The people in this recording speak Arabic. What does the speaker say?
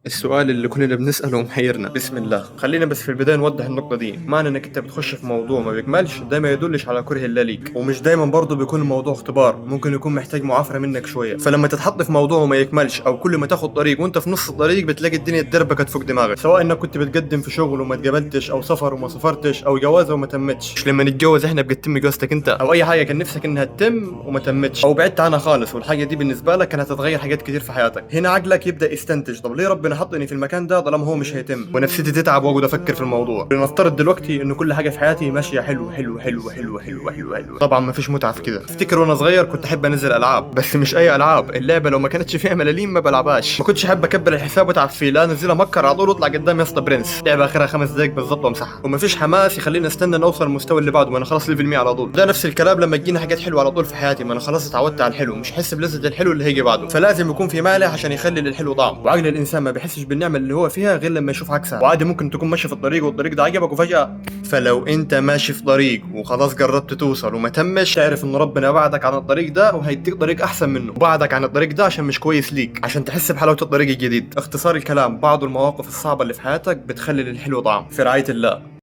السؤال اللي كلنا بنسأله ومحيرنا. بسم الله، خلينا بس في البداية نوضح النقطة دي. معنى انك انت بتخش في موضوع ما بيكملش ده ما يدلش على كره الله ليك، ومش دايما برضه بيكون الموضوع اختبار، ممكن يكون محتاج معافرة منك شوية. فلما تتحط في موضوع وما يكملش، او كل ما تاخد طريق وانت في نص الطريق بتلاقي الدنيا اتدربكت فوق دماغك، سواء انك كنت بتقدم في شغل وما اتقبلتش، او سفر وما سافرتش، او جوازة وما تمتش. مش لما نتجوز احنا بتتم جوازتك انت، او اي حاجة كان نفسك انها تتم وما تمتش، او بعدت عنها خالص والحاجة دي بالنسبة لك كانت هتتغير حاجات كتير في حياتك. هنا عقلك يبدأ يستنتج، طب ليه ربنا حطني في المكان ده طالما هو مش هيتم؟ ونفسيتي تتعب واقعد افكر في الموضوع. لنفترض دلوقتي انه كل حاجه في حياتي ماشيه حلو حلو حلو حلو حلو حلو حلو، طبعا ما فيش متعه في كده. افتكر وانا صغير كنت احب انزل العاب، بس مش اي العاب، اللعبه لو ما كانتش فيها ملاليم ما بلعبهاش. ما كنتش احب اكبر الحساب واتعب فيه، لا انزلها مكر على طول واطلع قدام يا اسطى برنس، لعبه اخرها 5 دقايق بالظبط وامسحها. وما فيش حماس يخليني استنى نوصل المستوى اللي بعده، ما انا خلاص ليفل 100 على طول. ده نفس الكلام لما تجينا حاجات حلوه على طول في حياتي، ما انا خلاص اتعودت على الحلو، مش حس بلذة الحلو اللي هيجي بعده. فلازم يكون في مالح عشان يخلي للحلو طعم، وعقل الانسان ما بيحسش بالنعمه اللي هو فيها غير لما يشوف عكسها. وعادي ممكن تكون ماشي في الطريق والطريق ده عجبك وفجاه، فلو انت ماشي في طريق وخلاص قربت توصل وما تمش، تعرف ان ربنا بعدك عن الطريق ده وهيديك طريق احسن منه، وبعدك عن الطريق ده عشان مش كويس ليك، عشان تحس بحلاوه الطريق الجديد. اختصار الكلام، بعض المواقف الصعبه اللي في حياتك بتخلي للحلو طعم في رعايه الله.